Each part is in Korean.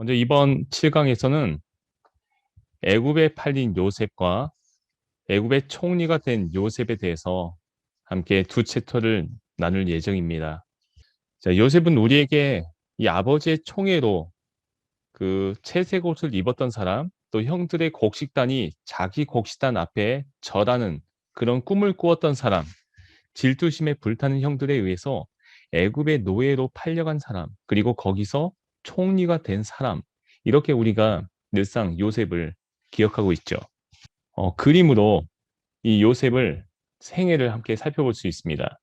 먼저 이번 7강에서는 애굽에 팔린 요셉과 애굽의 총리가 된 요셉에 대해서 함께 두 챕터를 나눌 예정입니다. 자, 요셉은 우리에게 이 아버지의 총애로 그 채색 옷을 입었던 사람, 또 형들의 곡식단이 자기 곡식단 앞에 절하는 그런 꿈을 꾸었던 사람, 질투심에 불타는 형들에 의해서 애굽의 노예로 팔려간 사람, 그리고 거기서 총리가 된 사람, 이렇게 우리가 늘상 요셉을 기억하고 있죠. 그림으로 이 요셉을 생애를 함께 살펴볼 수 있습니다.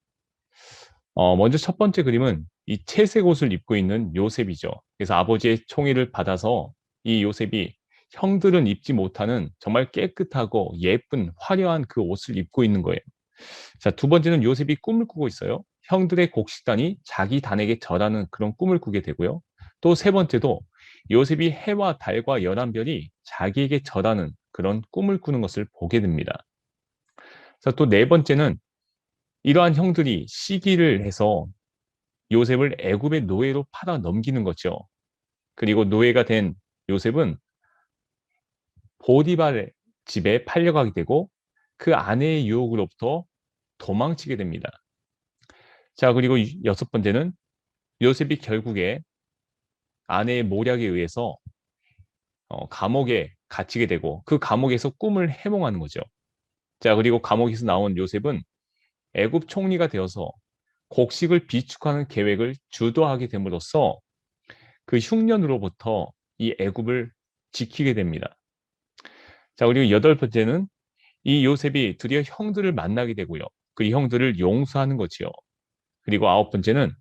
먼저 첫 번째 그림은 이 채색 옷을 입고 있는 요셉이죠. 그래서 아버지의 총애를 받아서 이 요셉이 형들은 입지 못하는 정말 깨끗하고 예쁜 화려한 그 옷을 입고 있는 거예요. 자, 두 번째는 요셉이 꿈을 꾸고 있어요. 형들의 곡식단이 자기 단에게 절하는 그런 꿈을 꾸게 되고요. 또 세 번째도 요셉이 해와 달과 열한 별이 자기에게 절하는 그런 꿈을 꾸는 것을 보게 됩니다. 자, 또 네 번째는 이러한 형들이 시기를 해서 요셉을 애굽의 노예로 팔아 넘기는 거죠. 그리고 노예가 된 요셉은 보디발의 집에 팔려가게 되고 그 아내의 유혹으로부터 도망치게 됩니다. 자, 그리고 여섯 번째는 요셉이 결국에 아내의 모략에 의해서 감옥에 갇히게 되고 그 감옥에서 꿈을 해몽하는 거죠. 자, 그리고 감옥에서 나온 요셉은 애굽 총리가 되어서 곡식을 비축하는 계획을 주도하게 됨으로써 그 흉년으로부터 이 애굽을 지키게 됩니다. 자, 그리고 여덟 번째는 이 요셉이 드디어 형들을 만나게 되고요. 그 형들을 용서하는 거지요. 그리고 아홉 번째는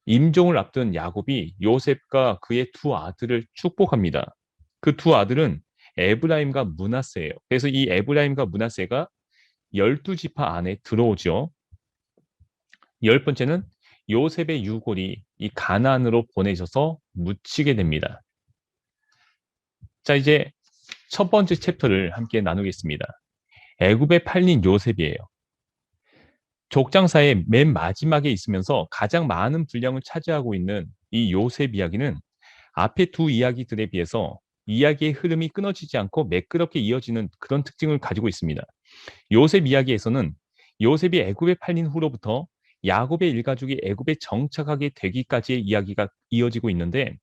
임종을 앞둔 야곱이 요셉과 그의 두 아들을 축복합니다. 그 두 아들은 에브라임과 므낫세예요. 그래서 이 에브라임과 므낫세가 12지파 안에 들어오죠. 열 번째는 요셉의 유골이 이 가나안으로 보내져서 묻히게 됩니다. 자, 이제 첫 번째 챕터를 함께 나누겠습니다. 애굽에 팔린 요셉이에요. 족장사의 맨 마지막에 있으면서 가장 많은 분량을 차지하고 있는 이 요셉 이야기는 앞의 두 이야기들에 비해서 이야기의 흐름이 끊어지지 않고 매끄럽게 이어지는 그런 특징을 가지고 있습니다. 요셉 이야기에서는 요셉이 애굽에 팔린 후로부터 야곱의 일가족이 애굽에 정착하게 되기까지의 이야기가 이어지고 있는데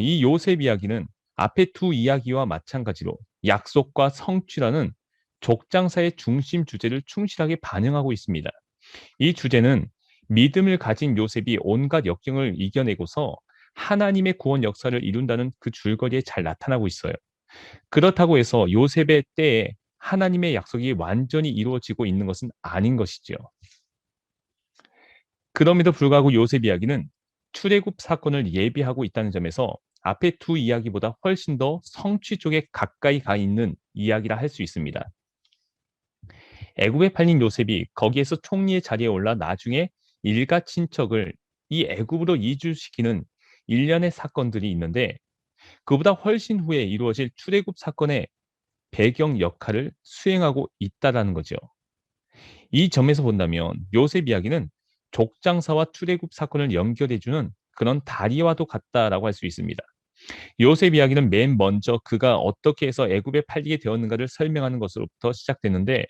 이 요셉 이야기는 앞의 두 이야기와 마찬가지로 약속과 성취라는 족장사의 중심 주제를 충실하게 반영하고 있습니다. 이 주제는 믿음을 가진 요셉이 온갖 역경을 이겨내고서 하나님의 구원 역사를 이룬다는 그 줄거리에 잘 나타나고 있어요. 그렇다고 해서 요셉의 때에 하나님의 약속이 완전히 이루어지고 있는 것은 아닌 것이죠. 그럼에도 불구하고 요셉 이야기는 출애굽 사건을 예비하고 있다는 점에서 앞의 두 이야기보다 훨씬 더 성취 쪽에 가까이 가 있는 이야기라 할 수 있습니다. 애굽에 팔린 요셉이 거기에서 총리의 자리에 올라 나중에 일가 친척을 이 애굽으로 이주시키는 일련의 사건들이 있는데 그보다 훨씬 후에 이루어질 출애굽 사건의 배경 역할을 수행하고 있다라는 거죠. 이 점에서 본다면 요셉 이야기는 족장사와 출애굽 사건을 연결해주는 그런 다리와도 같다라고 할 수 있습니다. 요셉 이야기는 맨 먼저 그가 어떻게 해서 애굽에 팔리게 되었는가를 설명하는 것으로부터 시작되는데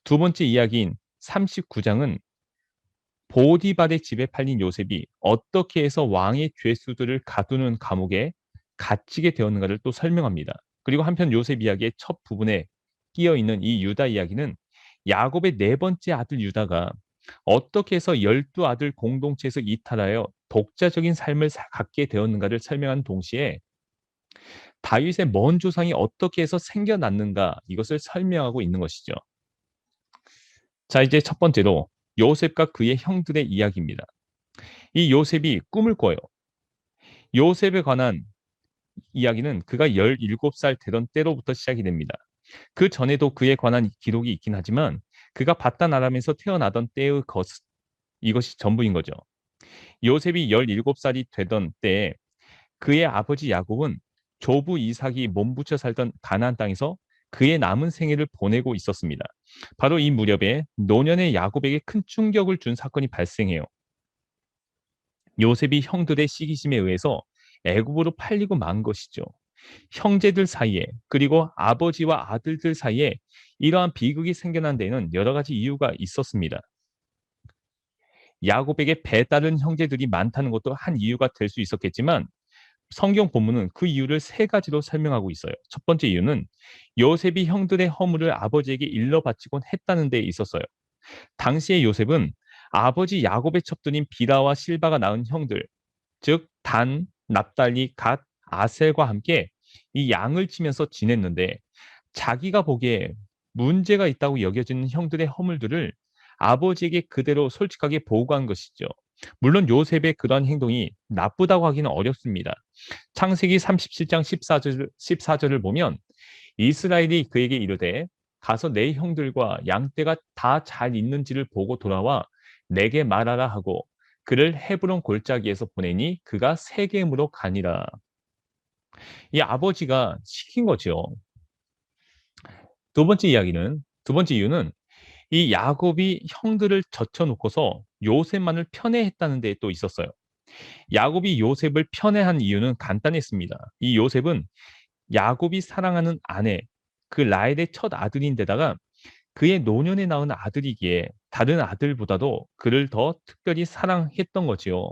두 번째 이야기인 39장은 보디발의 집에 팔린 요셉이 어떻게 해서 왕의 죄수들을 가두는 감옥에 갇히게 되었는가를 또 설명합니다. 그리고 한편 요셉 이야기의 첫 부분에 끼어 있는 이 유다 이야기는 야곱의 네 번째 아들 유다가 어떻게 해서 12아들 공동체에서 이탈하여 독자적인 삶을 갖게 되었는가를 설명한 동시에 다윗의 먼 조상이 어떻게 해서 생겨났는가 이것을 설명하고 있는 것이죠. 자, 이제 첫 번째로 요셉과 그의 형들의 이야기입니다. 이 요셉이 꿈을 꿔요. 요셉에 관한 이야기는 그가 17살 되던 때로부터 시작이 됩니다. 그 전에도 그에 관한 기록이 있긴 하지만 그가 바단 아람에서 태어나던 때의 이것이 전부인 거죠. 요셉이 17살이 되던 때에 그의 아버지 야곱은 조부 이삭이 몸부쳐 살던 가나안 땅에서 그의 남은 생애를 보내고 있었습니다. 바로 이 무렵에 노년의 야곱에게 큰 충격을 준 사건이 발생해요. 요셉이 형들의 시기심에 의해서 애굽으로 팔리고 만 것이죠. 형제들 사이에 그리고 아버지와 아들들 사이에 이러한 비극이 생겨난 데에는 여러 가지 이유가 있었습니다. 야곱에게 배다른 형제들이 많다는 것도 한 이유가 될 수 있었겠지만 성경 본문은 그 이유를 세 가지로 설명하고 있어요. 첫 번째 이유는 요셉이 형들의 허물을 아버지에게 일러 바치곤 했다는 데 있었어요. 당시의 요셉은 아버지 야곱의 첩들인 비라와 실바가 낳은 형들, 즉 단, 납달리, 갓, 아셀과 함께 이 양을 치면서 지냈는데 자기가 보기에 문제가 있다고 여겨지는 형들의 허물들을 아버지에게 그대로 솔직하게 보고한 것이죠. 물론 요셉의 그러한 행동이 나쁘다고 하기는 어렵습니다. 창세기 37장 14절을 보면 이스라엘이 그에게 이르되 가서 내 형들과 양떼가 다 잘 있는지를 보고 돌아와 내게 말하라 하고 그를 헤브론 골짜기에서 보내니 그가 세겜으로 가니라. 이 아버지가 시킨 거죠. 두 번째 이유는 이 야곱이 형들을 젖혀놓고서 요셉만을 편애했다는 데 또 있었어요. 야곱이 요셉을 편애한 이유는 간단했습니다. 이 요셉은 야곱이 사랑하는 아내, 그 라헬의 첫 아들인데다가 그의 노년에 낳은 아들이기에 다른 아들보다도 그를 더 특별히 사랑했던 거지요.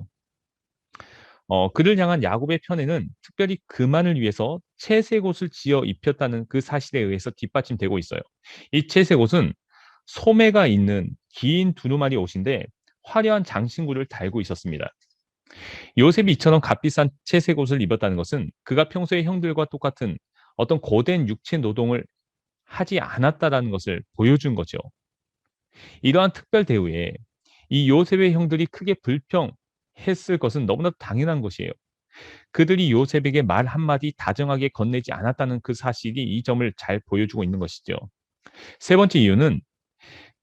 그를 향한 야곱의 편애는 특별히 그만을 위해서 채색옷을 지어 입혔다는 그 사실에 의해서 뒷받침되고 있어요. 이 채색옷은 소매가 있는 긴 두루마리 옷인데 화려한 장신구를 달고 있었습니다. 요셉이 이처럼 값비싼 채색 옷을 입었다는 것은 그가 평소에 형들과 똑같은 어떤 고된 육체 노동을 하지 않았다라는 것을 보여준 거죠. 이러한 특별 대우에 이 요셉의 형들이 크게 불평했을 것은 너무나 당연한 것이에요. 그들이 요셉에게 말 한마디 다정하게 건네지 않았다는 그 사실이 이 점을 잘 보여주고 있는 것이죠. 세 번째 이유는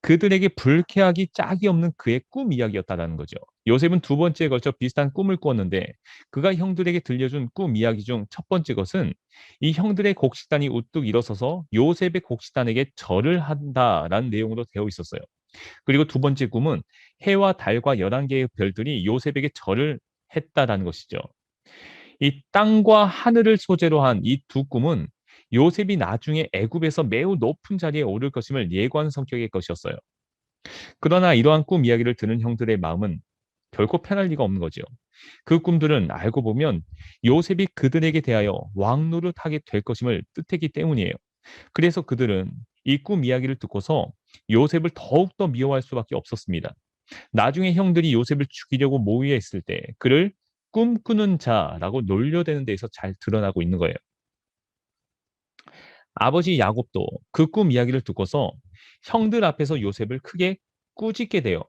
그들에게 불쾌하기 짝이 없는 그의 꿈 이야기였다라는 거죠. 요셉은 두 번째에 걸쳐 비슷한 꿈을 꾸었는데 그가 형들에게 들려준 꿈 이야기 중 첫 번째 것은 이 형들의 곡식단이 우뚝 일어서서 요셉의 곡식단에게 절을 한다라는 내용으로 되어 있었어요. 그리고 두 번째 꿈은 해와 달과 11개의 별들이 요셉에게 절을 했다라는 것이죠. 이 땅과 하늘을 소재로 한 이 두 꿈은 요셉이 나중에 애굽에서 매우 높은 자리에 오를 것임을 예고한 성격의 것이었어요. 그러나 이러한 꿈 이야기를 들은 형들의 마음은 결코 편할 리가 없는 거죠. 그 꿈들은 알고 보면 요셉이 그들에게 대하여 왕노릇하게 될 것임을 뜻했기 때문이에요. 그래서 그들은 이 꿈 이야기를 듣고서 요셉을 더욱더 미워할 수밖에 없었습니다. 나중에 형들이 요셉을 죽이려고 모의했을 때 그를 꿈꾸는 자라고 놀려대는 데에서 잘 드러나고 있는 거예요. 아버지 야곱도 그 꿈 이야기를 듣고서 형들 앞에서 요셉을 크게 꾸짖게 돼요.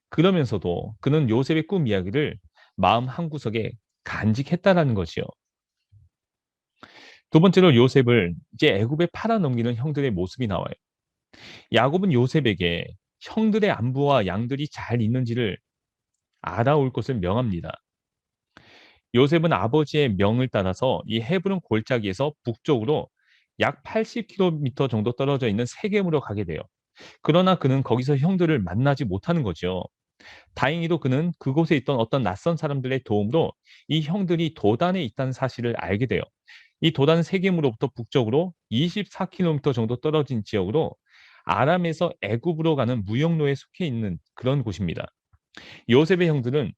그러면서도 그는 요셉의 꿈 이야기를 마음 한구석에 간직했다라는 것이요. 두 번째로 요셉을 이제 애굽에 팔아넘기는 형들의 모습이 나와요. 야곱은 요셉에게 형들의 안부와 양들이 잘 있는지를 알아올 것을 명합니다. 요셉은 아버지의 명을 따라서 이 헤브론 골짜기에서 북쪽으로 약 80km 정도 떨어져 있는 세겜으로 가게 돼요. 그러나 그는 거기서 형들을 만나지 못하는 거죠. 다행히도 그는 그곳에 있던 어떤 낯선 사람들의 도움으로 이 형들이 도단에 있다는 사실을 알게 돼요. 이 도단 세겜으로부터 북쪽으로 24km 정도 떨어진 지역으로 아람에서 애굽으로 가는 무역로에 속해 있는 그런 곳입니다. 요셉의 형들은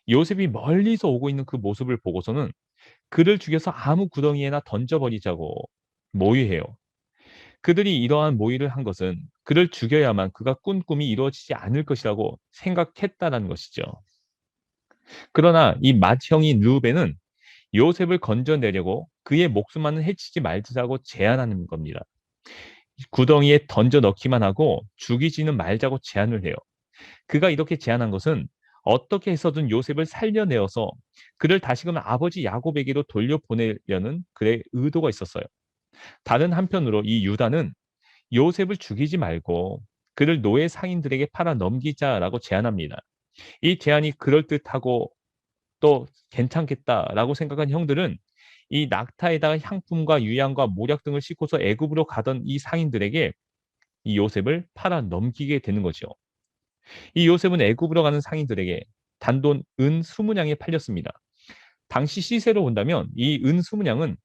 요셉이 멀리서 오고 있는 그 모습을 보고서는 그를 죽여서 아무 구덩이에나 던져버리자고 모의해요. 그들이 이러한 모의를 한 것은 그를 죽여야만 그가 꾼 꿈이 이루어지지 않을 것이라고 생각했다라는 것이죠. 그러나 이 맏형인 르우벤은 요셉을 건져내려고 그의 목숨만은 해치지 말자고 제안하는 겁니다. 구덩이에 던져 넣기만 하고 죽이지는 말자고 제안을 해요. 그가 이렇게 제안한 것은 어떻게 해서든 요셉을 살려내어서 그를 다시금 아버지 야곱에게로 돌려보내려는 그의 의도가 있었어요. 다른 한편으로 이 유다는 요셉을 죽이지 말고 그를 노예 상인들에게 팔아 넘기자라고 제안합니다. 이 제안이 그럴듯하고 또 괜찮겠다라고 생각한 형들은 이 낙타에다가 향품과 유향과 모략 등을 싣고서 애굽으로 가던 이 상인들에게 이 요셉을 팔아 넘기게 되는 거죠. 이 요셉은 애굽으로 가는 상인들에게 단돈 은 20냥에 팔렸습니다. 당시 시세로 본다면 이 은 20냥은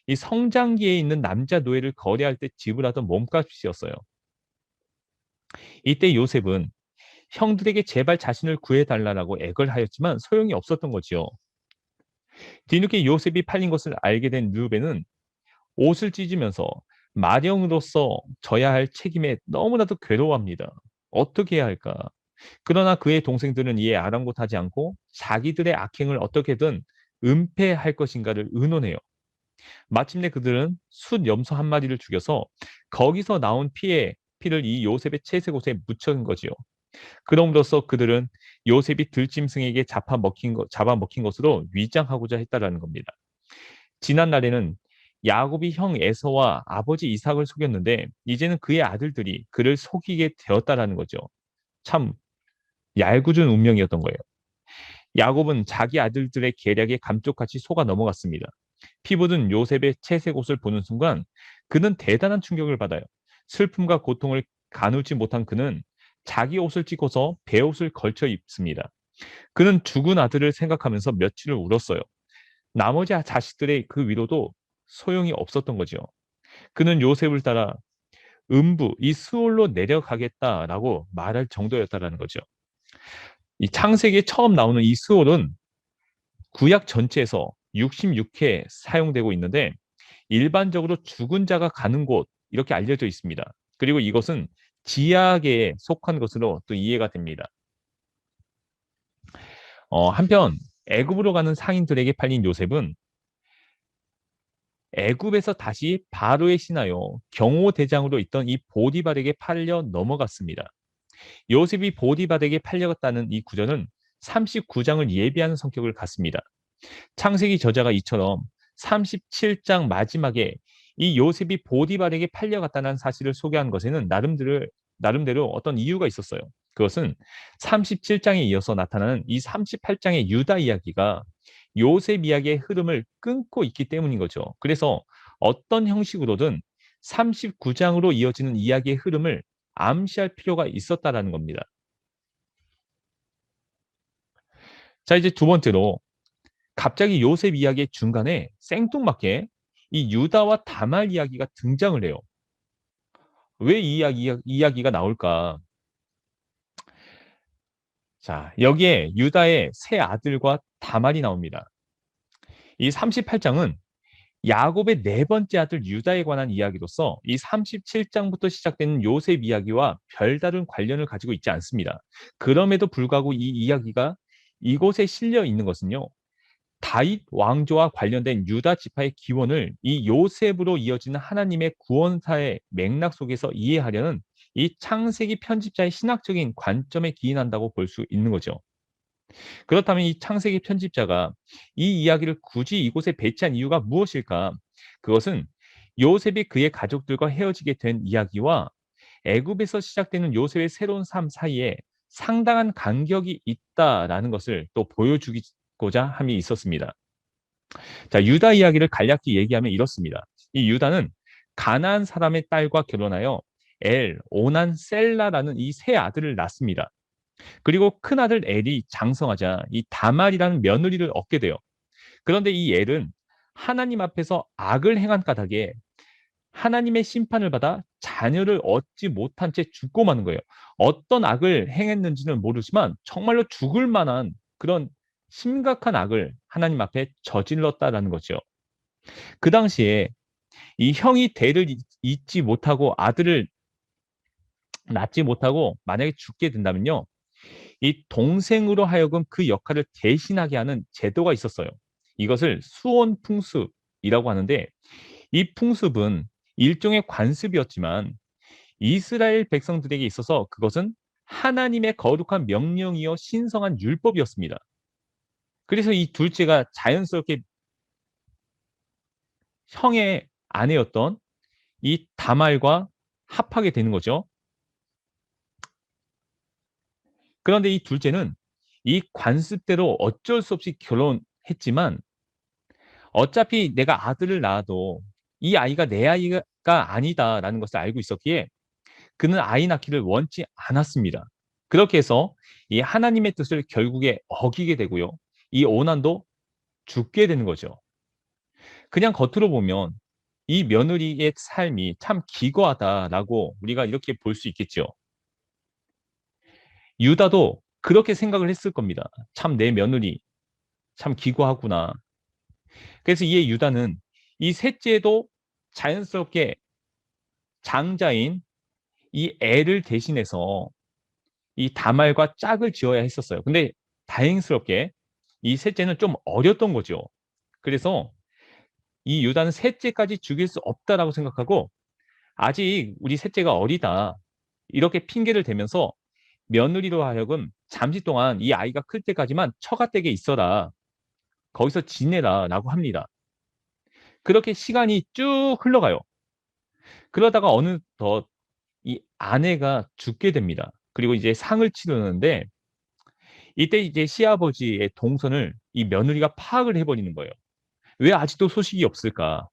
이 성장기에 있는 남자 노예를 거래할 때 지불하던 몸값이었어요. 이때 요셉은 형들에게 제발 자신을 구해달라고 애걸 하였지만 소용이 없었던 거지요. 뒤늦게 요셉이 팔린 것을 알게 된 르우벤은 옷을 찢으면서 마령으로서 져야 할 책임에 너무나도 괴로워합니다. 어떻게 해야 할까? 그러나 그의 동생들은 이에 아랑곳하지 않고 자기들의 악행을 어떻게든 은폐할 것인가를 의논해요. 마침내 그들은 숫 염소 한 마리를 죽여서 거기서 나온 피를 이 요셉의 채색옷에 묻힌 거지요. 그럼으로써 그들은 요셉이 들짐승에게 잡아먹힌 것으로 위장하고자 했다라는 겁니다. 지난 날에는 야곱이 형 에서와 아버지 이삭을 속였는데 이제는 그의 아들들이 그를 속이게 되었다라는 거죠. 참 얄궂은 운명이었던 거예요. 야곱은 자기 아들들의 계략에 감쪽같이 속아 넘어갔습니다. 피부든 요셉의 채색 옷을 보는 순간 그는 대단한 충격을 받아요. 슬픔과 고통을 가누지 못한 그는 자기 옷을 찢고서 베옷을 걸쳐 입습니다. 그는 죽은 아들을 생각하면서 며칠을 울었어요. 나머지 자식들의 그 위로도 소용이 없었던 거죠. 그는 요셉을 따라 음부, 이 수올로 내려가겠다라고 말할 정도였다라는 거죠. 이 창세기에 처음 나오는 이 수올은 구약 전체에서 66회 사용되고 있는데 일반적으로 죽은 자가 가는 곳 이렇게 알려져 있습니다. 그리고 이것은 지하계에 속한 것으로 또 이해가 됩니다. 한편 애굽으로 가는 상인들에게 팔린 요셉은 애굽에서 다시 바로의 신하요 경호 대장으로 있던 이 보디발에게 팔려 넘어갔습니다. 요셉이 보디발에게 팔려갔다는 이 구절은 39장을 예비하는 성격을 갖습니다. 창세기 저자가 이처럼 37장 마지막에 이 요셉이 보디발에게 팔려갔다는 사실을 소개한 것에는 나름대로 어떤 이유가 있었어요. 그것은 37장에 이어서 나타나는 이 38장의 유다 이야기가 요셉 이야기의 흐름을 끊고 있기 때문인 거죠. 그래서 어떤 형식으로든 39장으로 이어지는 이야기의 흐름을 암시할 필요가 있었다라는 겁니다. 자, 이제 두 번째로 갑자기 요셉 이야기의 중간에 생뚱맞게 이 유다와 다말 이야기가 등장을 해요. 왜 이 이야기가 나올까? 자, 여기에 유다의 세 아들과 다말이 나옵니다. 이 38장은 야곱의 네 번째 아들 유다에 관한 이야기로서 이 37장부터 시작되는 요셉 이야기와 별다른 관련을 가지고 있지 않습니다. 그럼에도 불구하고 이 이야기가 이곳에 실려 있는 것은요. 다윗 왕조와 관련된 유다 지파의 기원을 이 요셉으로 이어지는 하나님의 구원사의 맥락 속에서 이해하려는 이 창세기 편집자의 신학적인 관점에 기인한다고 볼 수 있는 거죠. 그렇다면 이 창세기 편집자가 이 이야기를 굳이 이곳에 배치한 이유가 무엇일까? 그것은 요셉이 그의 가족들과 헤어지게 된 이야기와 애굽에서 시작되는 요셉의 새로운 삶 사이에 상당한 간격이 있다라는 것을 또 보여주고자 함이 있었습니다. 자, 유다 이야기를 간략히 얘기하면 이렇습니다. 이 유다는 가나안 사람의 딸과 결혼하여 오난, 셀라라는 이 세 아들을 낳습니다. 그리고 큰아들 엘이 장성하자 이 다말이라는 며느리를 얻게 돼요. 그런데 이 엘은 하나님 앞에서 악을 행한 까닭에 하나님의 심판을 받아 자녀를 얻지 못한 채 죽고 마는 거예요. 어떤 악을 행했는지는 모르지만 정말로 죽을 만한 그런 심각한 악을 하나님 앞에 저질렀다라는 거죠. 그 당시에 이 형이 대를 잇지 못하고 아들을 낳지 못하고 만약에 죽게 된다면요. 이 동생으로 하여금 그 역할을 대신하게 하는 제도가 있었어요. 이것을 수온 풍습이라고 하는데 이 풍습은 일종의 관습이었지만 이스라엘 백성들에게 있어서 그것은 하나님의 거룩한 명령이요 신성한 율법이었습니다. 그래서 이 둘째가 자연스럽게 형의 아내였던 이 다말과 합하게 되는 거죠. 그런데 이 둘째는 이 관습대로 어쩔 수 없이 결혼했지만 어차피 내가 아들을 낳아도 이 아이가 내 아이가 아니다라는 것을 알고 있었기에 그는 아이 낳기를 원치 않았습니다. 그렇게 해서 이 하나님의 뜻을 결국에 어기게 되고요. 이 오난도 죽게 되는 거죠. 그냥 겉으로 보면 이 며느리의 삶이 참 기거하다라고 우리가 이렇게 볼 수 있겠죠. 유다도 그렇게 생각을 했을 겁니다. 참 내 며느리 참 기거하구나. 그래서 이에 유다는 이 셋째도 자연스럽게 장자인 이 애를 대신해서 이 다말과 짝을 지어야 했었어요. 근데 다행스럽게 이 셋째는 좀 어렸던 거죠. 그래서 이 유다는 셋째까지 죽일 수 없다라고 생각하고 아직 우리 셋째가 어리다. 이렇게 핑계를 대면서 며느리로 하여금 잠시 동안 이 아이가 클 때까지만 처갓댁에 있어라. 거기서 지내라 라고 합니다. 그렇게 시간이 쭉 흘러가요. 그러다가 어느덧 이 아내가 죽게 됩니다. 그리고 이제 상을 치르는데 이때 이제 시아버지의 동선을 이 며느리가 파악을 해버리는 거예요. 왜 아직도 소식이 없을까?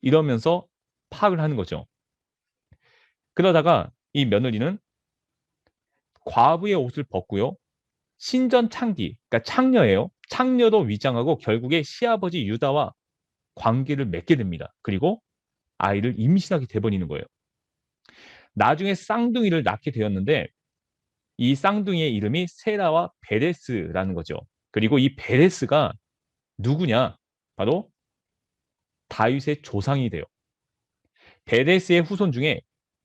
이러면서 파악을 하는 거죠. 그러다가 이 며느리는 과부의 옷을 벗고요. 신전창기, 그러니까 창녀예요. 창녀로 위장하고 결국에 시아버지 유다와 관계를 맺게 됩니다. 그리고 아이를 임신하게 돼버리는 거예요. 나중에 쌍둥이를 낳게 되었는데 이 쌍둥이의 이름이 세라와 베레스라는 거죠. 그리고 이 베레스가 누구냐? 바로 다윗의 조상이 돼요. 베레스의 후손 중에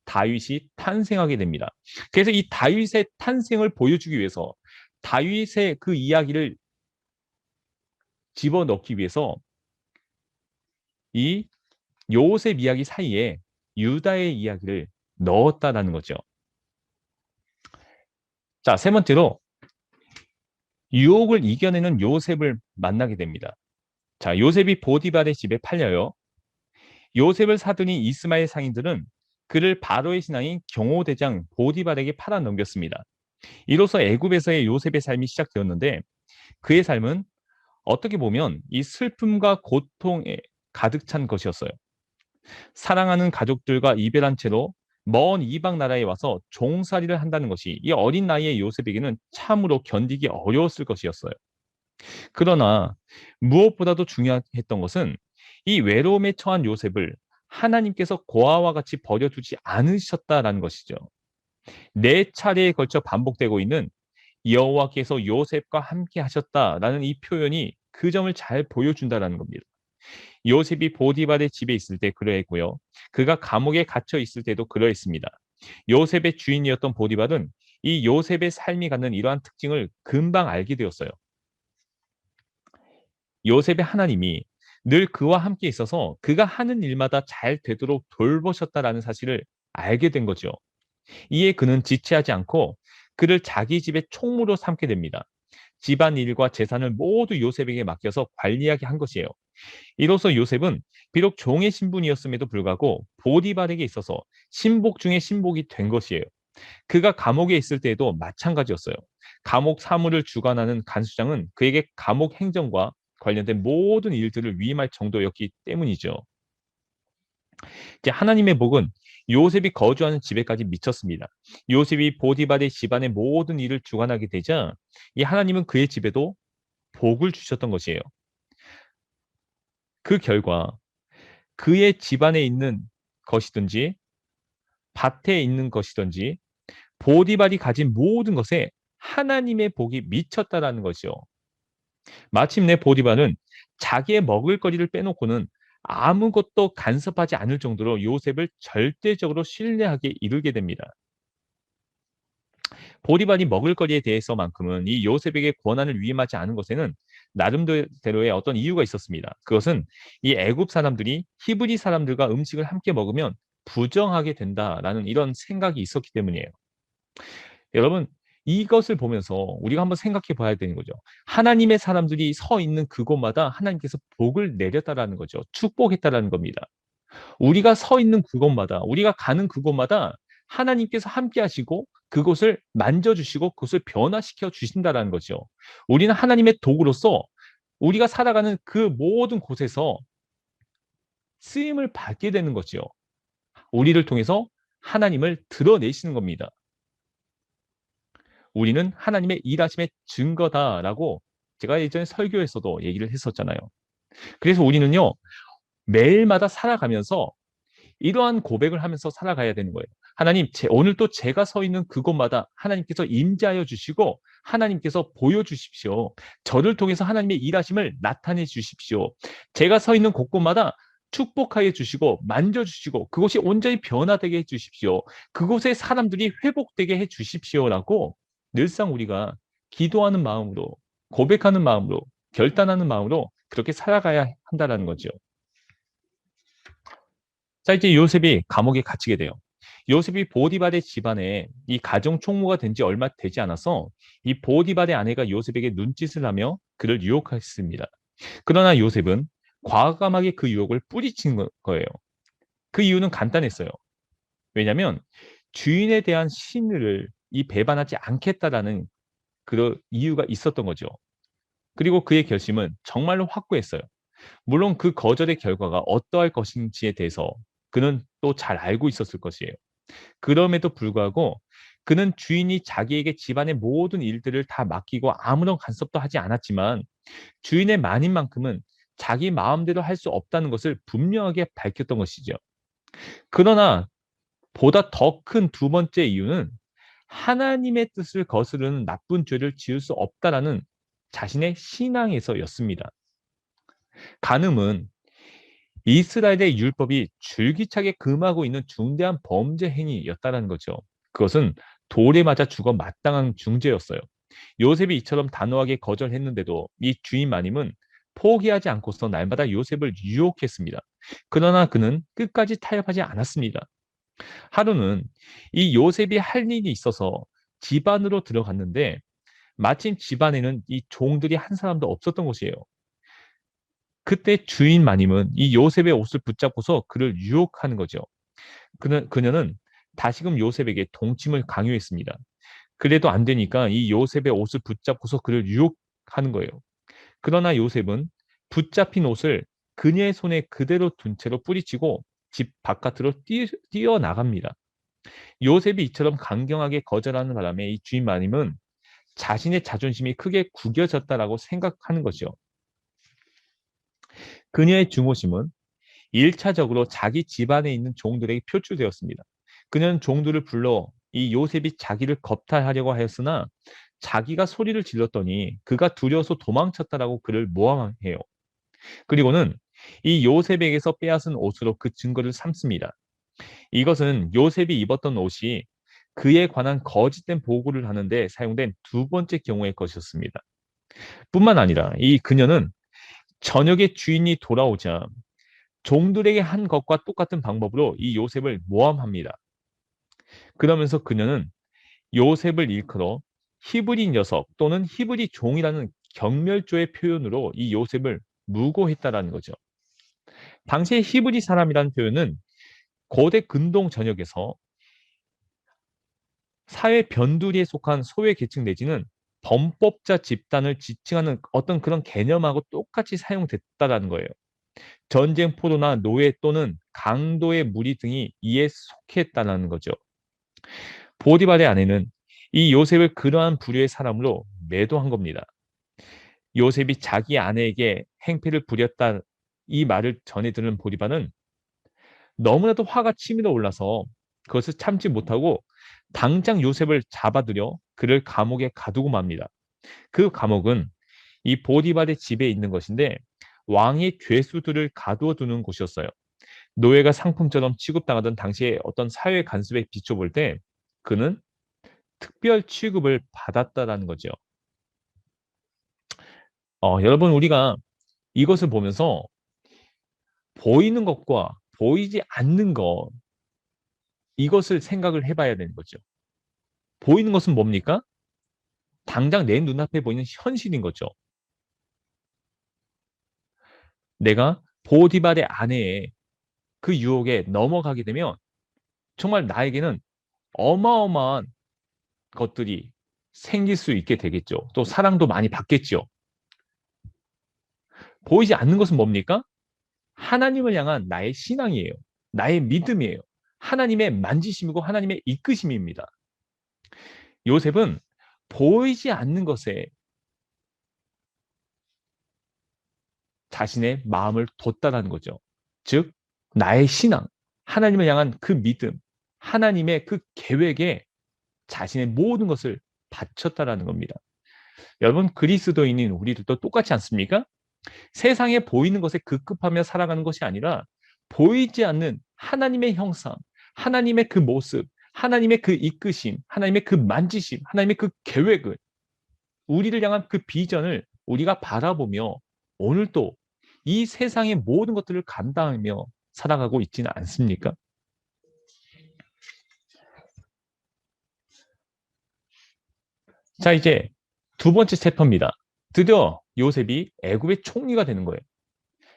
다윗이 탄생하게 됩니다. 그래서 이 다윗의 탄생을 보여주기 위해서 다윗의 그 이야기를 집어넣기 위해서 이 요셉 이야기 사이에 유다의 이야기를 넣었다라는 거죠. 자, 세 번째로 유혹을 이겨내는 요셉을 만나게 됩니다. 자, 요셉이 보디발의 집에 팔려요. 요셉을 사두니 이스마엘 상인들은 그를 바로의 신하인 경호대장 보디발에게 팔아 넘겼습니다. 이로써 애굽에서의 요셉의 삶이 시작되었는데 그의 삶은 어떻게 보면 이 슬픔과 고통에 가득 찬 것이었어요. 사랑하는 가족들과 이별한 채로 먼 이방 나라에 와서 종살이를 한다는 것이 이 어린 나이의 요셉에게는 참으로 견디기 어려웠을 것이었어요. 그러나 무엇보다도 중요했던 것은 이 외로움에 처한 요셉을 하나님께서 고아와 같이 버려두지 않으셨다라는 것이죠. 네 차례에 걸쳐 반복되고 있는 여호와께서 요셉과 함께 하셨다라는 이 표현이 그 점을 잘 보여준다라는 겁니다. 요셉이 보디발의 집에 있을 때 그러했고요. 그가 감옥에 갇혀 있을 때도 그러했습니다. 요셉의 주인이었던 보디발은 이 요셉의 삶이 갖는 이러한 특징을 금방 알게 되었어요. 요셉의 하나님이 늘 그와 함께 있어서 그가 하는 일마다 잘 되도록 돌보셨다라는 사실을 알게 된 거죠. 이에 그는 지체하지 않고 그를 자기 집의 총무로 삼게 됩니다. 집안 일과 재산을 모두 요셉에게 맡겨서 관리하게 한 것이에요. 이로써 요셉은 비록 종의 신분이었음에도 불구하고 보디발에게 있어서 신복 중의 신복이 된 것이에요. 그가 감옥에 있을 때에도 마찬가지였어요. 감옥 사무를 주관하는 간수장은 그에게 감옥 행정과 관련된 모든 일들을 위임할 정도였기 때문이죠. 이제 하나님의 복은 요셉이 거주하는 집에까지 미쳤습니다. 요셉이 보디발의 집안의 모든 일을 주관하게 되자 이 하나님은 그의 집에도 복을 주셨던 것이에요. 그 결과 그의 집안에 있는 것이든지 밭에 있는 것이든지 보디발이 가진 모든 것에 하나님의 복이 미쳤다라는 것이요. 마침내 보디발은 자기의 먹을거리를 빼놓고는 아무것도 간섭하지 않을 정도로 요셉을 절대적으로 신뢰하게 이르게 됩니다. 보디발이 먹을거리에 대해서만큼은 이 요셉에게 권한을 위임하지 않은 것에는 나름대로의 어떤 이유가 있었습니다. 그것은 이 애굽 사람들이 히브리 사람들과 음식을 함께 먹으면 부정하게 된다라는 이런 생각이 있었기 때문이에요. 여러분, 이것을 보면서 우리가 한번 생각해 봐야 되는 거죠. 하나님의 사람들이 서 있는 그곳마다 하나님께서 복을 내렸다라는 거죠. 축복했다라는 겁니다. 우리가 서 있는 그곳마다, 우리가 가는 그곳마다 하나님께서 함께 하시고 그곳을 만져주시고 그곳을 변화시켜 주신다라는 거죠. 우리는 하나님의 도구로서 우리가 살아가는 그 모든 곳에서 쓰임을 받게 되는 거지요. 우리를 통해서 하나님을 드러내시는 겁니다. 우리는 하나님의 일하심의 증거다라고 제가 예전에 설교에서도 얘기를 했었잖아요. 그래서 우리는요, 매일마다 살아가면서 이러한 고백을 하면서 살아가야 되는 거예요. 하나님, 오늘 또 제가 서 있는 그곳마다 하나님께서 임재하여 주시고 하나님께서 보여주십시오. 저를 통해서 하나님의 일하심을 나타내 주십시오. 제가 서 있는 곳곳마다 축복하여 주시고 만져주시고 그곳이 온전히 변화되게 해 주십시오. 그곳의 사람들이 회복되게 해 주십시오라고 늘상 우리가 기도하는 마음으로 고백하는 마음으로 결단하는 마음으로 그렇게 살아가야 한다는 거죠. 자, 이제 요셉이 감옥에 갇히게 돼요. 요셉이 보디발의 집안에 이 가정 총무가 된 지 얼마 되지 않아서 이 보디발의 아내가 요셉에게 눈짓을 하며 그를 유혹했습니다. 그러나 요셉은 과감하게 그 유혹을 뿌리친 거예요. 그 이유는 간단했어요. 왜냐하면 주인에 대한 신뢰를 이 배반하지 않겠다라는 그런 이유가 있었던 거죠. 그리고 그의 결심은 정말로 확고했어요. 물론 그 거절의 결과가 어떠할 것인지에 대해서 그는 또 잘 알고 있었을 것이에요. 그럼에도 불구하고 그는 주인이 자기에게 집안의 모든 일들을 다 맡기고 아무런 간섭도 하지 않았지만 주인의 마님만큼은 자기 마음대로 할 수 없다는 것을 분명하게 밝혔던 것이죠. 그러나 보다 더 큰 두 번째 이유는 하나님의 뜻을 거스르는 나쁜 죄를 지을 수 없다라는 자신의 신앙에서였습니다. 간음은 이스라엘의 율법이 줄기차게 금하고 있는 중대한 범죄 행위였다는 거죠. 그것은 돌에 맞아 죽어 마땅한 중죄였어요. 요셉이 이처럼 단호하게 거절했는데도 이 주인 마님은 포기하지 않고서 날마다 요셉을 유혹했습니다. 그러나 그는 끝까지 타협하지 않았습니다. 하루는 이 요셉이 할 일이 있어서 집 안으로 들어갔는데 마침 집안에는 이 종들이 한 사람도 없었던 것이에요. 그때 주인 마님은 이 요셉의 옷을 붙잡고서 그를 유혹하는 거죠. 그녀는 다시금 요셉에게 동침을 강요했습니다. 그래도 안 되니까 이 요셉의 옷을 붙잡고서 그를 유혹하는 거예요. 그러나 요셉은 붙잡힌 옷을 그녀의 손에 그대로 둔 채로 뿌리치고 집 바깥으로 뛰어나갑니다. 요셉이 이처럼 강경하게 거절하는 바람에 이 주인 마님은 자신의 자존심이 크게 구겨졌다라고 생각하는 거죠. 그녀의 증오심은 1차적으로 자기 집안에 있는 종들에게 표출되었습니다. 그는 종들을 불러 이 요셉이 자기를 겁탈하려고 하였으나 자기가 소리를 질렀더니 그가 두려워서 도망쳤다라고 그를 모함해요. 그리고는 이 요셉에게서 빼앗은 옷으로 그 증거를 삼습니다. 이것은 요셉이 입었던 옷이 그에 관한 거짓된 보고를 하는데 사용된 두 번째 경우의 것이었습니다. 뿐만 아니라 이 그녀는 저녁에 주인이 돌아오자 종들에게 한 것과 똑같은 방법으로 이 요셉을 모함합니다. 그러면서 그녀는 요셉을 일컬어 히브리 녀석 또는 히브리 종이라는 경멸조의 표현으로 이 요셉을 무고했다라는 거죠. 당시의 히브리 사람이라는 표현은 고대 근동 전역에서 사회 변두리에 속한 소외 계층 내지는 범법자 집단을 지칭하는 어떤 그런 개념하고 똑같이 사용됐다라는 거예요. 전쟁 포로나 노예 또는 강도의 무리 등이 이에 속했다는 거죠. 보디발의 아내는 이 요셉을 그러한 부류의 사람으로 매도한 겁니다. 요셉이 자기 아내에게 행패를 부렸다 이 말을 전해 들은 보디발은 너무나도 화가 치밀어 올라서 그것을 참지 못하고 당장 요셉을 잡아들여 그를 감옥에 가두고 맙니다. 그 감옥은 이 보디발의 집에 있는 것인데 왕의 죄수들을 가두어 두는 곳이었어요. 노예가 상품처럼 취급당하던 당시의 어떤 사회 간섭에 비춰볼 때 그는 특별 취급을 받았다라는 거죠. 여러분 우리가 이것을 보면서 보이는 것과 보이지 않는 것 이것을 생각을 해봐야 되는 거죠. 보이는 것은 뭡니까? 당장 내 눈앞에 보이는 현실인 거죠. 내가 보디발의 아내의 그 유혹에 넘어가게 되면 정말 나에게는 어마어마한 것들이 생길 수 있게 되겠죠. 또 사랑도 많이 받겠죠. 보이지 않는 것은 뭡니까? 하나님을 향한 나의 신앙이에요. 나의 믿음이에요. 하나님의 만지심이고 하나님의 이끄심입니다. 요셉은 보이지 않는 것에 자신의 마음을 뒀다라는 거죠. 즉 나의 신앙, 하나님을 향한 그 믿음, 하나님의 그 계획에 자신의 모든 것을 바쳤다라는 겁니다. 여러분 그리스도인인 우리들도 똑같지 않습니까? 세상에 보이는 것에 급급하며 살아가는 것이 아니라 보이지 않는 하나님의 형상, 하나님의 그 모습, 하나님의 그 이끄심, 하나님의 그 만지심, 하나님의 그 계획을 우리를 향한 그 비전을 우리가 바라보며 오늘도 이 세상의 모든 것들을 감당하며 살아가고 있지는 않습니까? 자, 이제 두 번째 챕터입니다. 드디어 요셉이 애굽의 총리가 되는 거예요.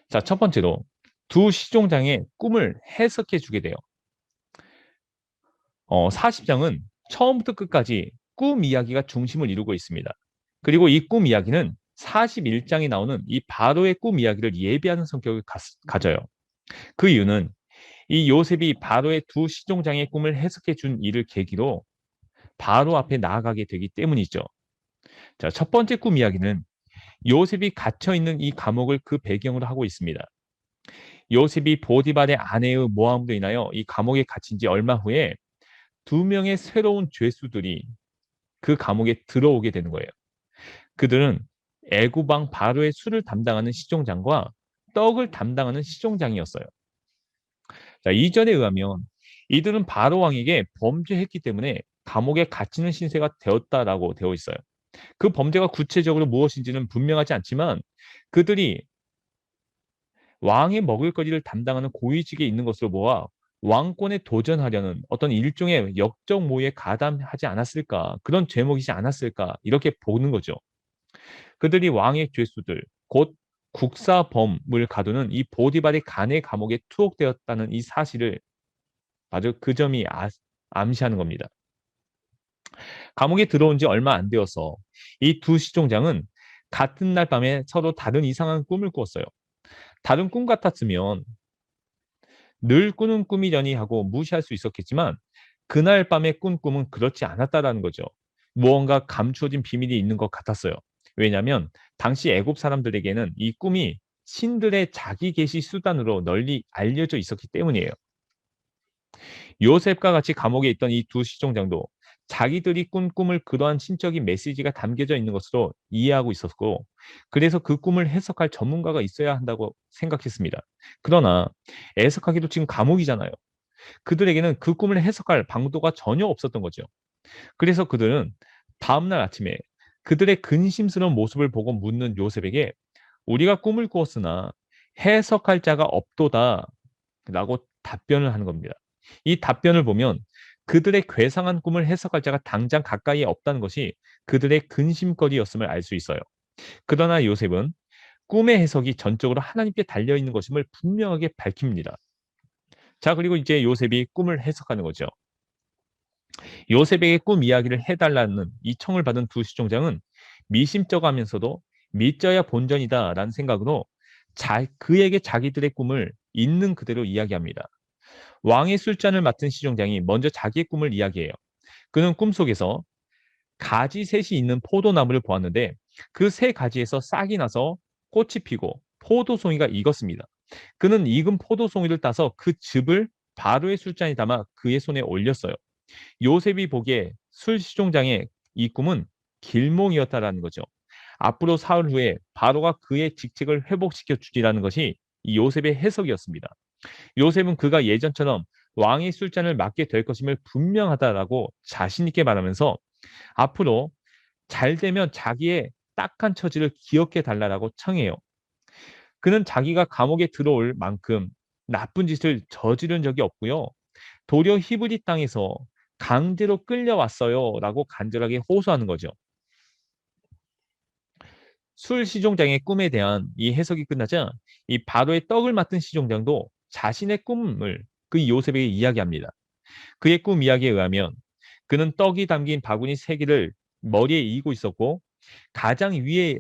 자, 첫 번째로 두 시종장의 꿈을 해석해 주게 돼요. 40장은 처음부터 끝까지 꿈 이야기가 중심을 이루고 있습니다. 그리고 이 꿈 이야기는 41장에 나오는 이 바로의 꿈 이야기를 예비하는 성격을 가져요. 그 이유는 이 요셉이 바로의 두 시종장의 꿈을 해석해 준 일을 계기로 바로 앞에 나아가게 되기 때문이죠. 자, 첫 번째 꿈 이야기는 요셉이 갇혀 있는 이 감옥을 그 배경으로 하고 있습니다. 요셉이 보디발의 아내의 모함으로 인하여 이 감옥에 갇힌 지 얼마 후에 두 명의 새로운 죄수들이 그 감옥에 들어오게 되는 거예요. 그들은 애굽 왕 바로의 술을 담당하는 시종장과 떡을 담당하는 시종장이었어요. 자, 이전에 의하면 이들은 바로 왕에게 범죄했기 때문에 감옥에 갇히는 신세가 되었다라고 되어 있어요. 그 범죄가 구체적으로 무엇인지는 분명하지 않지만 그들이 왕의 먹을거리를 담당하는 고위직에 있는 것으로 보아 왕권에 도전하려는 어떤 일종의 역적 모의에 가담하지 않았을까, 그런 죄목이지 않았을까, 이렇게 보는 거죠. 그들이 왕의 죄수들, 곧 국사범을 가두는 이 보디발의 간의 감옥에 투옥되었다는 이 사실을 아주 그 점이 암시하는 겁니다. 감옥에 들어온 지 얼마 안 되어서 이 두 시종장은 같은 날 밤에 서로 다른 이상한 꿈을 꾸었어요. 다른 꿈 같았으면 늘 꾸는 꿈이려니 하고 무시할 수 있었겠지만 그날 밤에 꾼 꿈은 그렇지 않았다라는 거죠. 무언가 감추어진 비밀이 있는 것 같았어요. 왜냐하면 당시 애굽 사람들에게는 이 꿈이 신들의 자기 계시 수단으로 널리 알려져 있었기 때문이에요. 요셉과 같이 감옥에 있던 이 두 시종장도 자기들이 꾼 꿈을 그러한 신적인 메시지가 담겨져 있는 것으로 이해하고 있었고, 그래서 그 꿈을 해석할 전문가가 있어야 한다고 생각했습니다. 그러나 해석하기도 지금 감옥이잖아요. 그들에게는 그 꿈을 해석할 방도가 전혀 없었던 거죠. 그래서 그들은 다음날 아침에 그들의 근심스러운 모습을 보고 묻는 요셉에게 우리가 꿈을 꾸었으나 해석할 자가 없도다 라고 답변을 하는 겁니다. 이 답변을 보면 그들의 괴상한 꿈을 해석할 자가 당장 가까이에 없다는 것이 그들의 근심거리였음을 알 수 있어요. 그러나 요셉은 꿈의 해석이 전적으로 하나님께 달려있는 것임을 분명하게 밝힙니다. 자, 그리고 이제 요셉이 꿈을 해석하는 거죠. 요셉에게 꿈 이야기를 해달라는 이 청을 받은 두 시종장은 미심쩍어하면서도 믿져야 본전이다라는 생각으로 그에게 자기들의 꿈을 있는 그대로 이야기합니다. 왕의 술잔을 맡은 시종장이 먼저 자기의 꿈을 이야기해요. 그는 꿈속에서 가지 셋이 있는 포도나무를 보았는데 그 세 가지에서 싹이 나서 꽃이 피고 포도송이가 익었습니다. 그는 익은 포도송이를 따서 그 즙을 바로의 술잔에 담아 그의 손에 올렸어요. 요셉이 보기에 술 시종장의 이 꿈은 길몽이었다라는 거죠. 앞으로 사흘 후에 바로가 그의 직책을 회복시켜 주리라는 것이 이 요셉의 해석이었습니다. 요셉은 그가 예전처럼 왕의 술잔을 맡게 될 것임을 분명하다라고 자신 있게 말하면서 앞으로 잘 되면 자기의 딱한 처지를 기억해 달라고 청해요. 그는 자기가 감옥에 들어올 만큼 나쁜 짓을 저지른 적이 없고요. 도리어 히브리 땅에서 강제로 끌려왔어요라고 간절하게 호소하는 거죠. 술 시종장의 꿈에 대한 이 해석이 끝나자 이 바로의 떡을 맡은 시종장도 자신의 꿈을 그 요셉에게 이야기합니다. 그의 꿈 이야기에 의하면 그는 떡이 담긴 바구니 세 개를 머리에 이고 있었고 가장 위에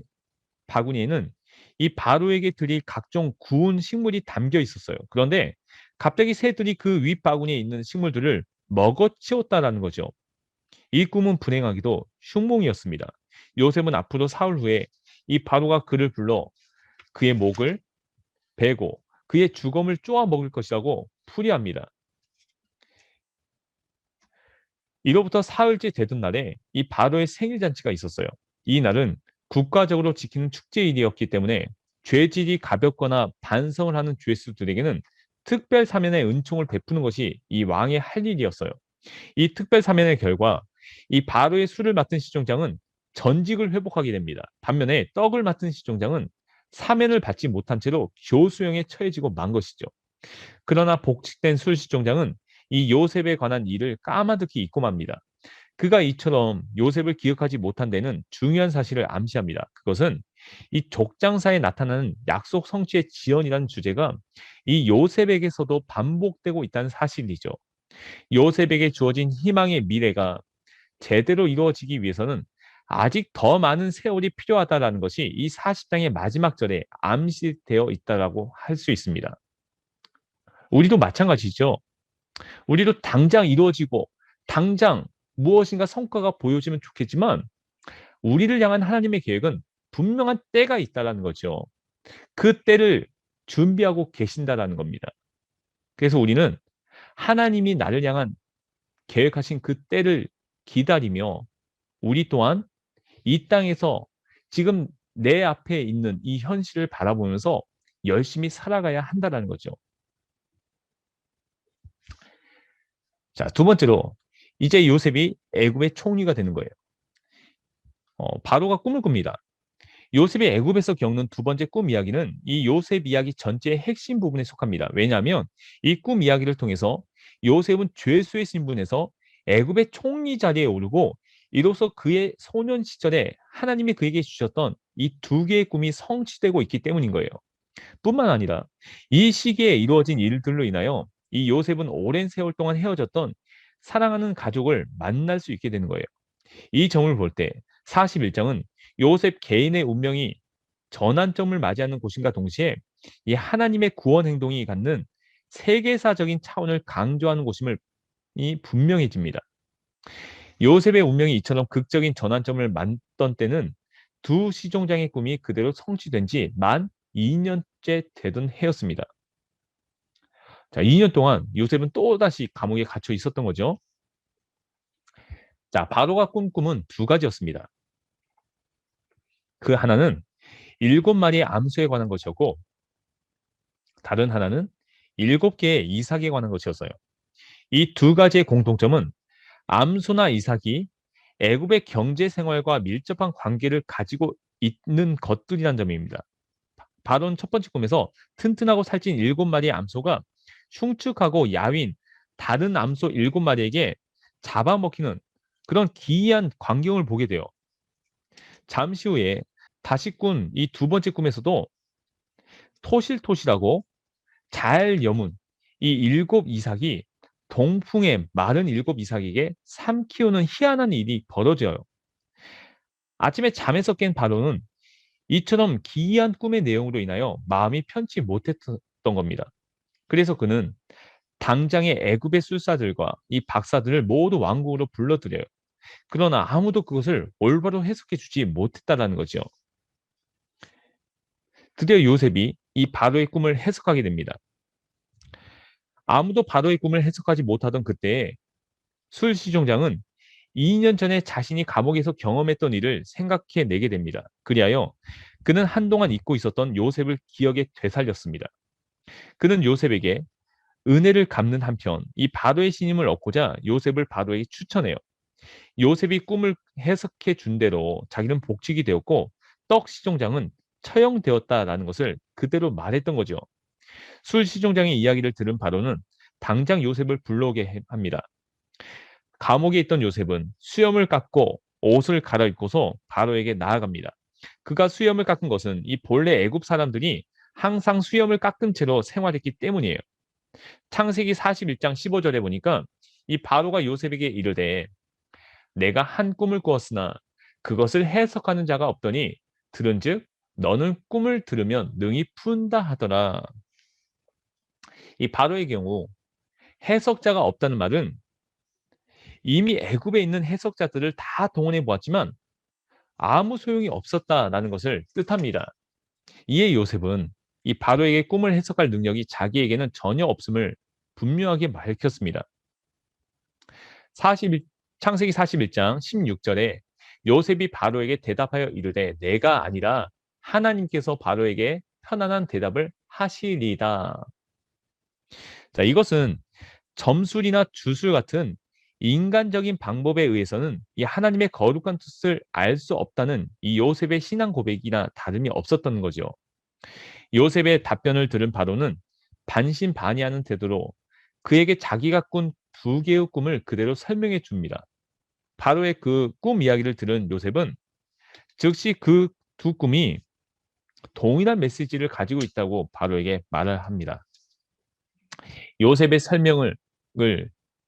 바구니에는 이 바로에게 드릴 각종 구운 식물이 담겨 있었어요. 그런데 갑자기 새들이 그 윗 바구니에 있는 식물들을 먹어치웠다라는 거죠. 이 꿈은 불행하기도 흉몽이었습니다. 요셉은 앞으로 사흘 후에 이 바로가 그를 불러 그의 목을 베고 그의 주검을 쪼아 먹을 것이라고 풀이합니다. 이로부터 사흘째 되던 날에 이 바로의 생일 잔치가 있었어요. 이 날은 국가적으로 지키는 축제일이었기 때문에 죄질이 가볍거나 반성을 하는 죄수들에게는 특별 사면의 은총을 베푸는 것이 이 왕의 할 일이었어요. 이 특별 사면의 결과 이 바로의 술을 맡은 시종장은 전직을 회복하게 됩니다. 반면에 떡을 맡은 시종장은 사면을 받지 못한 채로 교수형에 처해지고 만 것이죠. 그러나 복직된 술 시종장은 이 요셉에 관한 일을 까마득히 잊고 맙니다. 그가 이처럼 요셉을 기억하지 못한 데는 중요한 사실을 암시합니다. 그것은 이 족장사에 나타나는 약속 성취의 지연이라는 주제가 이 요셉에게서도 반복되고 있다는 사실이죠. 요셉에게 주어진 희망의 미래가 제대로 이루어지기 위해서는 아직 더 많은 세월이 필요하다라는 것이 이 40장의 마지막 절에 암시되어 있다라고 할 수 있습니다. 우리도 마찬가지죠. 우리도 당장 이루어지고 당장 무엇인가 성과가 보여지면 좋겠지만 우리를 향한 하나님의 계획은 분명한 때가 있다라는 거죠. 그 때를 준비하고 계신다라는 겁니다. 그래서 우리는 하나님이 나를 향한 계획하신 그 때를 기다리며 우리 또한 이 땅에서 지금 내 앞에 있는 이 현실을 바라보면서 열심히 살아가야 한다라는 거죠. 자, 두 번째로 이제 요셉이 애굽의 총리가 되는 거예요. 바로가 꿈을 꿉니다. 요셉이 애굽에서 겪는 두 번째 꿈 이야기는 이 요셉 이야기 전체의 핵심 부분에 속합니다. 왜냐하면 이 꿈 이야기를 통해서 요셉은 죄수의 신분에서 애굽의 총리 자리에 오르고 이로써 그의 소년 시절에 하나님이 그에게 주셨던 이 두 개의 꿈이 성취되고 있기 때문인 거예요. 뿐만 아니라 이 시기에 이루어진 일들로 인하여 이 요셉은 오랜 세월 동안 헤어졌던 사랑하는 가족을 만날 수 있게 되는 거예요. 이 점을 볼 때 41장은 요셉 개인의 운명이 전환점을 맞이하는 곳인가 동시에 이 하나님의 구원 행동이 갖는 세계사적인 차원을 강조하는 곳임을 이 분명해집니다. 요셉의 운명이 이처럼 극적인 전환점을 맞던 때는 두 시종장의 꿈이 그대로 성취된 지 만 2년째 되던 해였습니다. 자, 2년 동안 요셉은 또다시 감옥에 갇혀 있었던 거죠. 자, 바로가 꾼 꿈은 두 가지였습니다. 그 하나는 7마리의 암소에 관한 것이었고 다른 하나는 7개의 이삭에 관한 것이었어요. 이 두 가지의 공통점은 암소나 이삭이 애굽의 경제 생활과 밀접한 관계를 가지고 있는 것들이란 점입니다. 바로는 첫 번째 꿈에서 튼튼하고 살찐 7마리의 암소가 흉측하고 야윈 다른 암소 7마리에게 잡아먹히는 그런 기이한 광경을 보게 돼요. 잠시 후에 다시 꾼 이 두 번째 꿈에서도 토실토실하고 잘 여문 이 7 이삭이 동풍의 마른 7 이삭에게 삼키우는 희한한 일이 벌어져요. 아침에 잠에서 깬 바로는 이처럼 기이한 꿈의 내용으로 인하여 마음이 편치 못했던 겁니다. 그래서 그는 당장의 애굽의 술사들과 이 박사들을 모두 왕궁으로 불러들여요. 그러나 아무도 그것을 올바로 해석해 주지 못했다라는 거죠. 드디어 요셉이 이 바로의 꿈을 해석하게 됩니다. 아무도 바로의 꿈을 해석하지 못하던 그때에 술시종장은 2년 전에 자신이 감옥에서 경험했던 일을 생각해 내게 됩니다. 그리하여 그는 한동안 잊고 있었던 요셉을 기억에 되살렸습니다. 그는 요셉에게 은혜를 갚는 한편 이 바로의 신임을 얻고자 요셉을 바로에게 추천해요. 요셉이 꿈을 해석해 준 대로 자기는 복직이 되었고 떡 시종장은 처형되었다라는 것을 그대로 말했던 거죠. 술 시종장의 이야기를 들은 바로는 당장 요셉을 불러오게 합니다. 감옥에 있던 요셉은 수염을 깎고 옷을 갈아입고서 바로에게 나아갑니다. 그가 수염을 깎은 것은 이 본래 애굽 사람들이 항상 수염을 깎은 채로 생활했기 때문이에요. 창세기 41장 15절에 보니까 이 바로가 요셉에게 이르되 내가 한 꿈을 꾸었으나 그것을 해석하는 자가 없더니 들은즉 너는 꿈을 들으면 능히 푼다 하더라. 이 바로의 경우 해석자가 없다는 말은 이미 애굽에 있는 해석자들을 다 동원해 보았지만 아무 소용이 없었다라는 것을 뜻합니다. 이에 요셉은 이 바로에게 꿈을 해석할 능력이 자기에게는 전혀 없음을 분명하게 밝혔습니다. 41 창세기 41장 16절에 요셉이 바로에게 대답하여 이르되 내가 아니라 하나님께서 바로에게 편안한 대답을 하시리이다. 자, 이것은 점술이나 주술 같은 인간적인 방법에 의해서는 이 하나님의 거룩한 뜻을 알 수 없다는 이 요셉의 신앙 고백이나 다름이 없었던 거죠. 요셉의 답변을 들은 바로는 반신반의하는 태도로 그에게 자기가 꾼 두 개의 꿈을 그대로 설명해 줍니다. 바로의 그 꿈 이야기를 들은 요셉은 즉시 그 두 꿈이 동일한 메시지를 가지고 있다고 바로에게 말을 합니다. 요셉의 설명을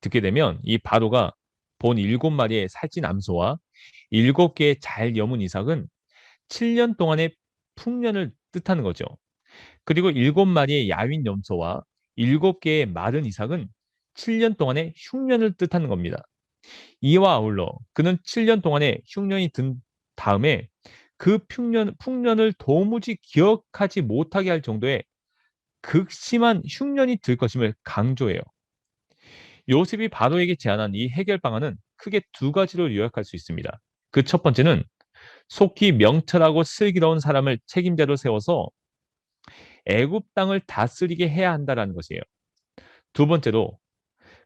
듣게 되면 이 바로가 본 7마리의 살찐 암소와 7개의 잘 여문 이삭은 7년 동안의 풍년을 뜻하는 거죠. 그리고 7마리의 야윈 염소와 7개의 마른 이삭은 7년 동안의 흉년을 뜻하는 겁니다. 이와 아울러 그는 7년 동안의 흉년이 든 다음에 그 풍년을 도무지 기억하지 못하게 할 정도의 극심한 흉년이 들 것임을 강조해요. 요셉이 바로에게 제안한 이 해결 방안은 크게 두 가지로 요약할 수 있습니다. 그 첫 번째는 속히 명철하고 슬기로운 사람을 책임자로 세워서 애굽 땅을 다스리게 해야 한다라는 것이에요. 두 번째로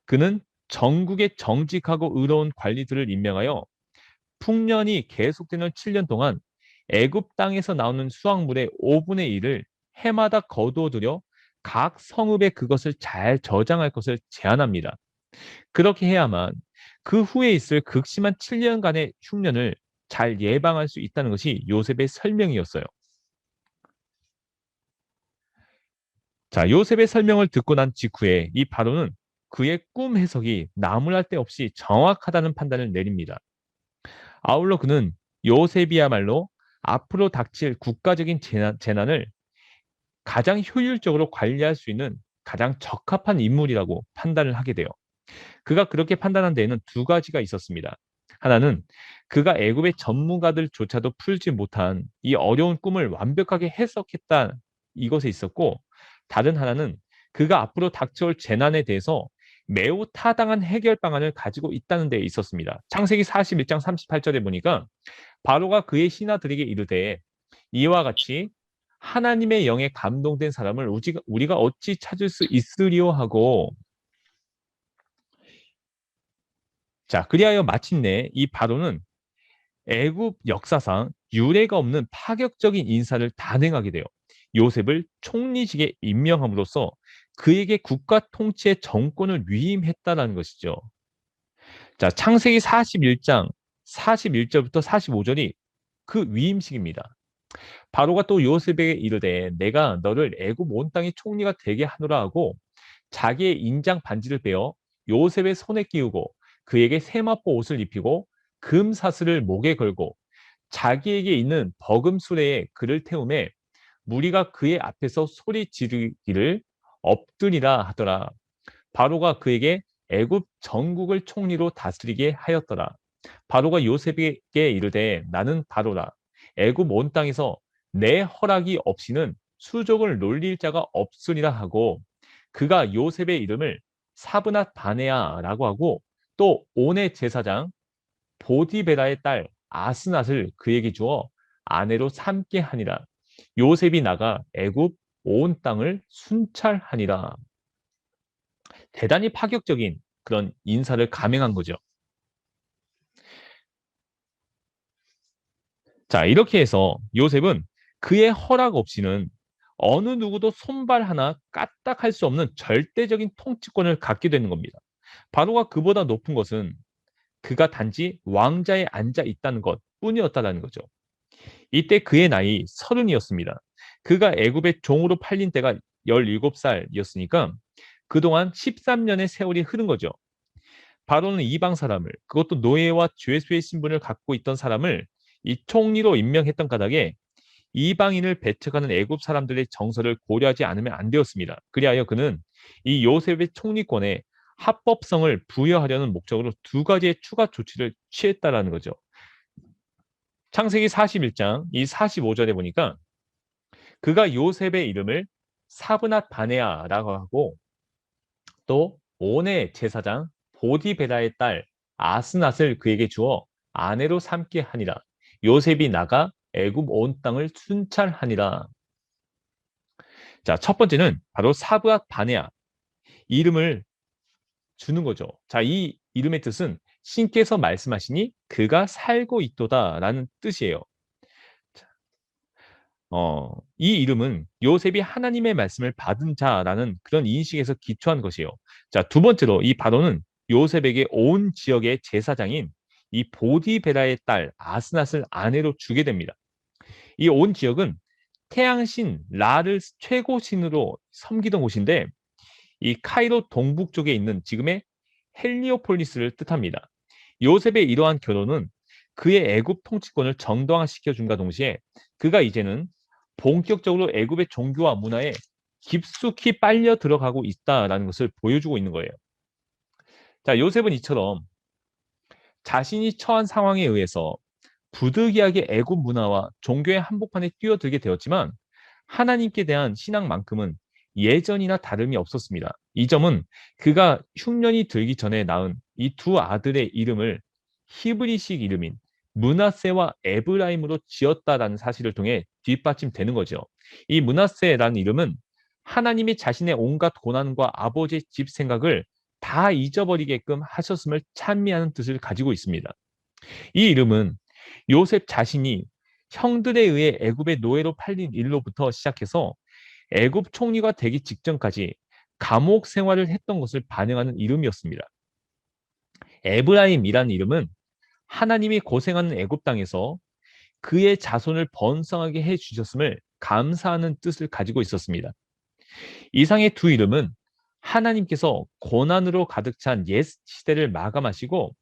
그는 전국의 정직하고 의로운 관리들을 임명하여 풍년이 계속되는 7년 동안 애굽 땅에서 나오는 수확물의 5분의 1을 해마다 거두어들여 각 성읍에 그것을 잘 저장할 것을 제안합니다. 그렇게 해야만 그 후에 있을 극심한 7년간의 흉년을 잘 예방할 수 있다는 것이 요셉의 설명이었어요. 자, 요셉의 설명을 듣고 난 직후에 이 바로는 그의 꿈 해석이 나무랄 데 없이 정확하다는 판단을 내립니다. 아울러 그는 요셉이야말로 앞으로 닥칠 국가적인 재난을 가장 효율적으로 관리할 수 있는 가장 적합한 인물이라고 판단을 하게 돼요. 그가 그렇게 판단한 데에는 두 가지가 있었습니다. 하나는 그가 애굽의 전문가들조차도 풀지 못한 이 어려운 꿈을 완벽하게 해석했다 이것에 있었고, 다른 하나는 그가 앞으로 닥쳐올 재난에 대해서 매우 타당한 해결 방안을 가지고 있다는 데 있었습니다. 창세기 41장 38절에 보니까 바로가 그의 신하들에게 이르되 이와 같이 하나님의 영에 감동된 사람을 우리가 어찌 찾을 수 있으리요 하고, 자, 그리하여 마침내 이 바로는 애굽 역사상 유례가 없는 파격적인 인사를 단행하게 돼요. 요셉을 총리직에 임명함으로써 그에게 국가 통치의 정권을 위임했다는 것이죠. 자, 창세기 41장 41절부터 45절이 그 위임식입니다. 바로가 또 요셉에게 이르되 내가 너를 애굽 온 땅의 총리가 되게 하노라 하고 자기의 인장 반지를 빼어 요셉의 손에 끼우고 그에게 세마포 옷을 입히고 금 사슬을 목에 걸고 자기에게 있는 버금 수레에 그를 태우매 무리가 그의 앞에서 소리 지르기를 엎드리라 하더라. 바로가 그에게 애굽 전국을 총리로 다스리게 하였더라. 바로가 요셉에게 이르되 나는 바로라. 애굽 온 땅에서 내 허락이 없이는 수족을 놀릴 자가 없으리라 하고, 그가 요셉의 이름을 사브낫 바네아라고 하고 또 온의 제사장 보디베라의 딸 아스낫을 그에게 주어 아내로 삼게 하니라. 요셉이 나가 애굽 온 땅을 순찰하니라. 대단히 파격적인 그런 인사를 감행한 거죠. 자, 이렇게 해서 요셉은 그의 허락 없이는 어느 누구도 손발 하나 까딱할 수 없는 절대적인 통치권을 갖게 되는 겁니다. 바로가 그보다 높은 것은 그가 단지 왕자에 앉아 있다는 것 뿐이었다는 거죠. 이때 그의 나이 30이었습니다. 그가 애굽의 종으로 팔린 때가 17살이었으니까 그동안 13년의 세월이 흐른 거죠. 바로는 이방 사람을, 그것도 노예와 죄수의 신분을 갖고 있던 사람을 이 총리로 임명했던 까닭에 이방인을 배척하는 애굽 사람들의 정서를 고려하지 않으면 안 되었습니다. 그리하여 그는 이 요셉의 총리권에 합법성을 부여하려는 목적으로 두 가지의 추가 조치를 취했다라는 거죠. 창세기 41장 이 45절에 보니까 그가 요셉의 이름을 사브낫 바네아라고 하고 또 온의 제사장 보디베라의 딸 아스낫을 그에게 주어 아내로 삼게 하니라. 요셉이 나가 애굽 온 땅을 순찰하니라. 자, 첫 번째는 바로 사브앗 바네아 이름을 주는 거죠. 자, 이 이름의 뜻은 신께서 말씀하시니 그가 살고 있도다라는 뜻이에요. 이 이름은 요셉이 하나님의 말씀을 받은 자라는 그런 인식에서 기초한 것이에요. 자, 두 번째로 이 바로는 요셉에게 온 지역의 제사장인 이 보디베라의 딸 아스낫을 아내로 주게 됩니다. 이 온 지역은 태양신 라를 최고 신으로 섬기던 곳인데 이 카이로 동북쪽에 있는 지금의 헬리오폴리스를 뜻합니다. 요셉의 이러한 결혼은 그의 애굽 통치권을 정당화시켜 준과 동시에 그가 이제는 본격적으로 애굽의 종교와 문화에 깊숙이 빨려 들어가고 있다라는 것을 보여주고 있는 거예요. 자, 요셉은 이처럼 자신이 처한 상황에 의해서 부득이하게 애굽 문화와 종교의 한복판에 뛰어들게 되었지만 하나님께 대한 신앙만큼은 예전이나 다름이 없었습니다. 이 점은 그가 흉년이 들기 전에 낳은 이 두 아들의 이름을 히브리식 이름인 므낫세와 에브라임으로 지었다라는 사실을 통해 뒷받침되는 거죠. 이 므낫세라는 이름은 하나님이 자신의 온갖 고난과 아버지의 집 생각을 다 잊어버리게끔 하셨음을 찬미하는 뜻을 가지고 있습니다. 이 이름은 요셉 자신이 형들에 의해 애굽의 노예로 팔린 일로부터 시작해서 애굽 총리가 되기 직전까지 감옥 생활을 했던 것을 반영하는 이름이었습니다. 에브라임이라는 이름은 하나님이 고생하는 애굽 땅에서 그의 자손을 번성하게 해 주셨음을 감사하는 뜻을 가지고 있었습니다. 이상의 두 이름은 하나님께서 고난으로 가득 찬 옛 시대를 마감하시고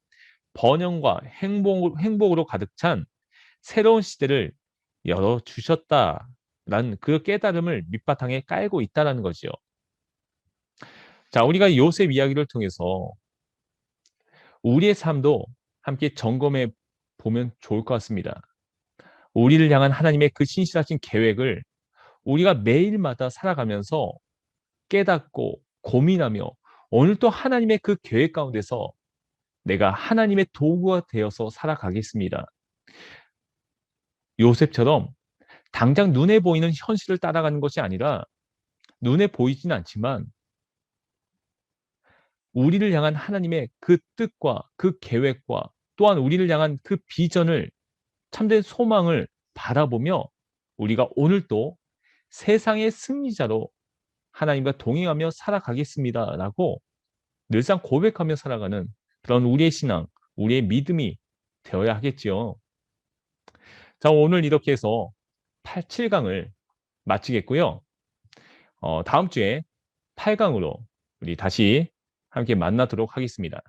번영과 행복으로 가득 찬 새로운 시대를 열어주셨다라는 그 깨달음을 밑바탕에 깔고 있다는 거지요. 자, 우리가 요셉 이야기를 통해서 우리의 삶도 함께 점검해 보면 좋을 것 같습니다. 우리를 향한 하나님의 그 신실하신 계획을 우리가 매일마다 살아가면서 깨닫고 고민하며 오늘 또 하나님의 그 계획 가운데서 내가 하나님의 도구가 되어서 살아가겠습니다. 요셉처럼 당장 눈에 보이는 현실을 따라가는 것이 아니라 눈에 보이진 않지만 우리를 향한 하나님의 그 뜻과 그 계획과 또한 우리를 향한 그 비전을 참된 소망을 바라보며 우리가 오늘도 세상의 승리자로 하나님과 동행하며 살아가겠습니다라고 늘상 고백하며 살아가는 그런 우리의 신앙, 우리의 믿음이 되어야 하겠지요. 자, 오늘 이렇게 해서 7강을 마치겠고요. 다음 주에 8강으로 우리 다시 함께 만나도록 하겠습니다.